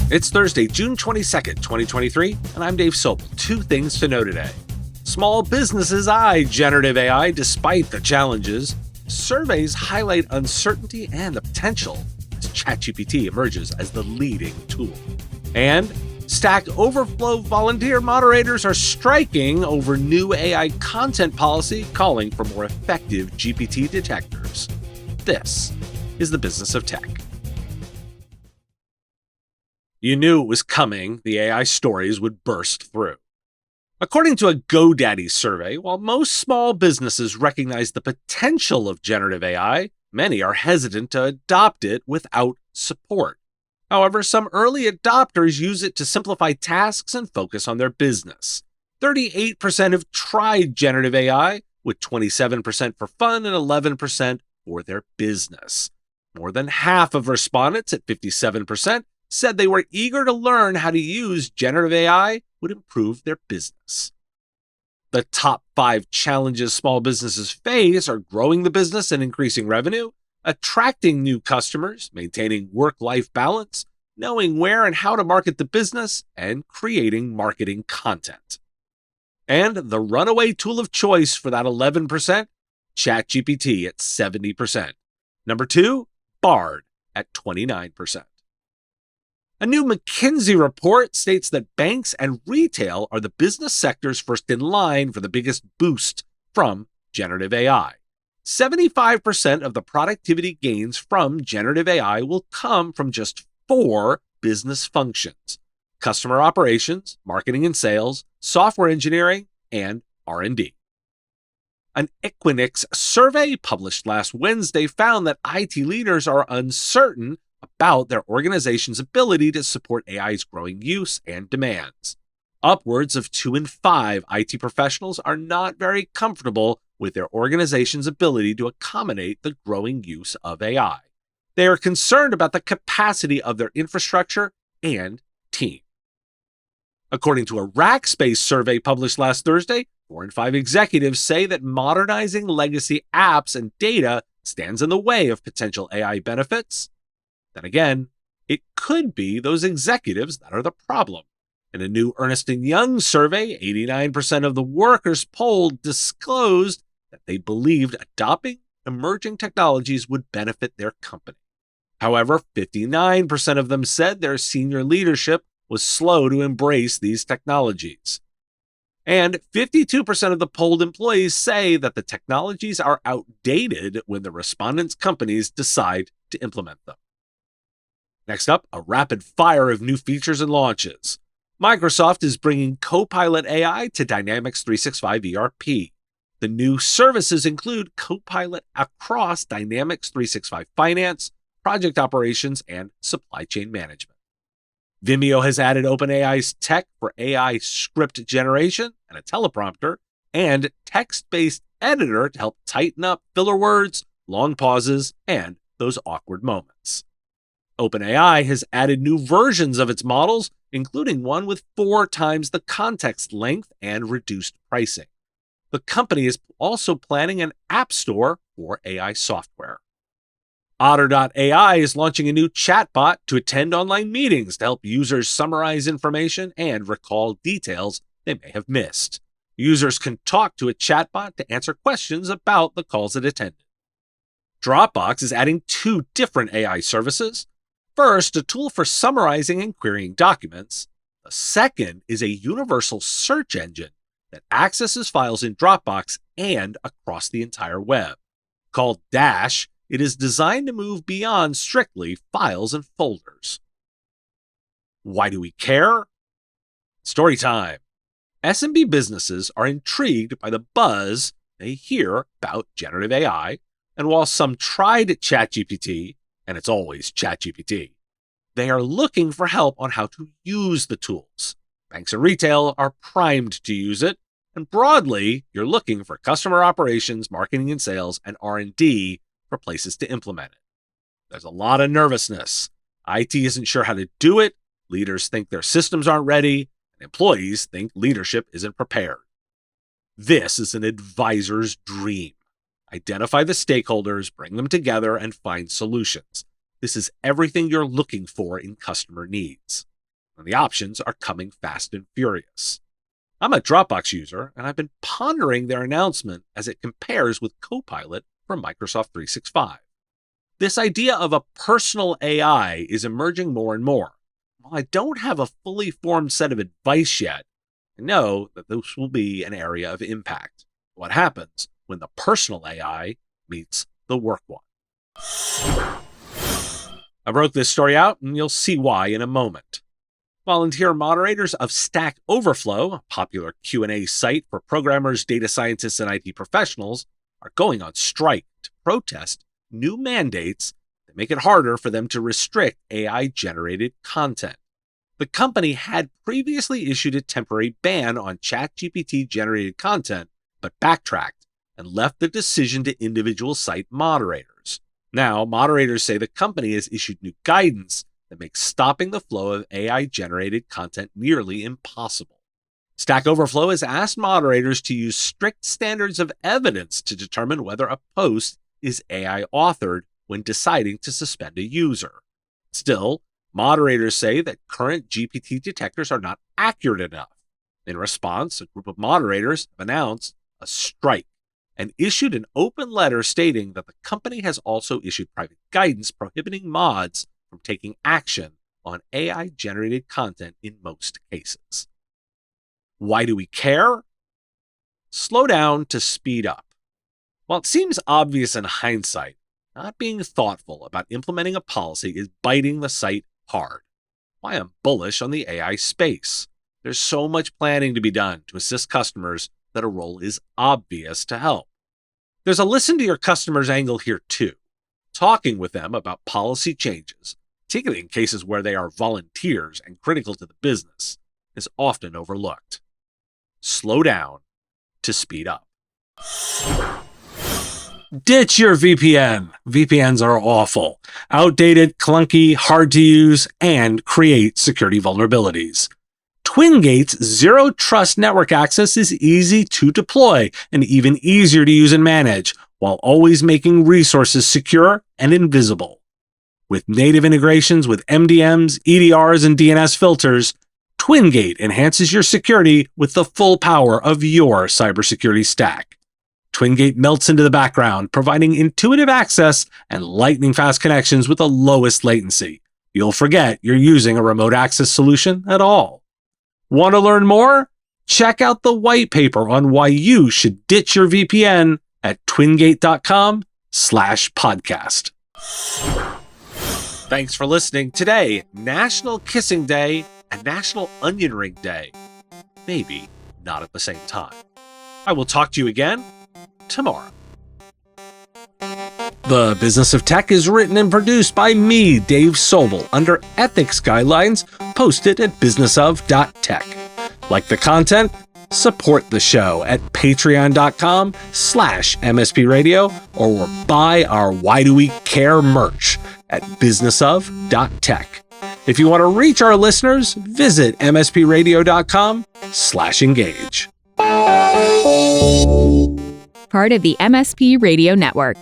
It's Thursday, June 22nd, 2023, and I'm Dave Sobel. Two things to know today. Small businesses eye generative AI despite the challenges. Surveys highlight uncertainty and the potential as ChatGPT emerges as the leading tool. And Stack Overflow volunteer moderators are striking over new AI content policy calling for more effective GPT detectors. This is the business of tech. You knew it was coming, the AI stories would burst through. According to a GoDaddy survey, while most small businesses recognize the potential of generative AI, many are hesitant to adopt it without support. However, some early adopters use it to simplify tasks and focus on their business. 38% have tried generative AI, with 27% for fun and 11% for their business. More than half of respondents, at 57%, said they were eager to learn how to use generative AI would improve their business. The top 5 challenges small businesses face are growing the business and increasing revenue, attracting new customers, maintaining work-life balance, knowing where and how to market the business, and creating marketing content. And the runaway tool of choice for that 11%, ChatGPT at 70%. Number 2, Bard at 29%. A new McKinsey report states that banks and retail are the business sectors first in line for the biggest boost from generative AI. 75% of the productivity gains from generative AI will come from just 4 business functions: customer operations, marketing and sales, software engineering, and R&D. An Equinix survey published last Wednesday found that IT leaders are uncertain about their organization's ability to support AI's growing use and demands. Upwards of 2 in 5 IT professionals are not very comfortable with their organization's ability to accommodate the growing use of AI. They are concerned about the capacity of their infrastructure and team. According to a Rackspace survey published last Thursday, 4 in 5 executives say that modernizing legacy apps and data stands in the way of potential AI benefits. Then again, it could be those executives that are the problem. In a new Ernst & Young survey, 89% of the workers polled disclosed that they believed adopting emerging technologies would benefit their company. However, 59% of them said their senior leadership was slow to embrace these technologies. And 52% of the polled employees say that the technologies are outdated when the respondents' companies decide to implement them. Next up, a rapid fire of new features and launches. Microsoft is bringing Copilot AI to Dynamics 365 ERP. The new services include Copilot across Dynamics 365 Finance, Project Operations, and Supply Chain Management. Vimeo has added OpenAI's tech for AI script generation and a teleprompter, and text-based editor to help tighten up filler words, long pauses, and those awkward moments. OpenAI has added new versions of its models, including one with 4 times the context length and reduced pricing. The company is also planning an app store for AI software. Otter.ai is launching a new chatbot to attend online meetings to help users summarize information and recall details they may have missed. Users can talk to a chatbot to answer questions about the calls it attended. Dropbox is adding 2 different AI services. First, a tool for summarizing and querying documents. The second is a universal search engine that accesses files in Dropbox and across the entire web. Called Dash, it is designed to move beyond strictly files and folders. Why do we care? Story time. SMB businesses are intrigued by the buzz they hear about generative AI, and while some tried ChatGPT, and it's always ChatGPT, they are looking for help on how to use the tools. Banks and retail are primed to use it, and broadly, you're looking for customer operations, marketing and sales, and R&D for places to implement it. There's a lot of nervousness. IT isn't sure how to do it, leaders think their systems aren't ready, and employees think leadership isn't prepared. This is an advisor's dream. Identify the stakeholders, bring them together, and find solutions. This is everything you're looking for in customer needs. and the options are coming fast and furious. I'm a Dropbox user, and I've been pondering their announcement as it compares with Copilot from Microsoft 365. This idea of a personal AI is emerging more and more. While I don't have a fully formed set of advice yet, I know that this will be an area of impact. What happens when the personal AI meets the work one? I broke this story out, and you'll see why in a moment. Volunteer moderators of Stack Overflow, a popular Q&A site for programmers, data scientists, and IT professionals, are going on strike to protest new mandates that make it harder for them to restrict AI-generated content. The company had previously issued a temporary ban on ChatGPT-generated content, but backtracked and left the decision to individual site moderators. Now, moderators say the company has issued new guidance that makes stopping the flow of AI-generated content nearly impossible. Stack Overflow has asked moderators to use strict standards of evidence to determine whether a post is AI-authored when deciding to suspend a user. Still, moderators say that current GPT detectors are not accurate enough. In response, a group of moderators have announced a strike and issued an open letter stating that the company has also issued private guidance prohibiting mods from taking action on AI-generated content in most cases. Why do we care? Slow down to speed up. While it seems obvious in hindsight, not being thoughtful about implementing a policy is biting the site hard. Why I'm bullish on the AI space. There's so much planning to be done to assist customers that a role is obvious to help. There's a listen to your customers angle here too. Talking with them about policy changes, particularly in cases where they are volunteers and critical to the business, is often overlooked. Slow down to speed up. Ditch your VPN. VPNs are awful, outdated, clunky, hard to use, and create security vulnerabilities. TwinGate's Zero Trust Network Access is easy to deploy and even easier to use and manage, while always making resources secure and invisible. With native integrations with MDMs, EDRs, and DNS filters, TwinGate enhances your security with the full power of your cybersecurity stack. TwinGate melts into the background, providing intuitive access and lightning-fast connections with the lowest latency. You'll forget you're using a remote access solution at all. Want to learn more? Check out the white paper on why you should ditch your VPN at twingate.com/podcast. Thanks for listening. Today, National Kissing Day and National Onion Ring Day. Maybe not at the same time. I will talk to you again tomorrow. The Business of Tech is written and produced by me, Dave Sobel, under ethics guidelines posted at businessof.tech. Like the content? Support the show at patreon.com/MSP Radio or buy our Why Do We Care merch at businessof.tech. If you want to reach our listeners, visit mspradio.com/engage. Part of the MSP Radio Network.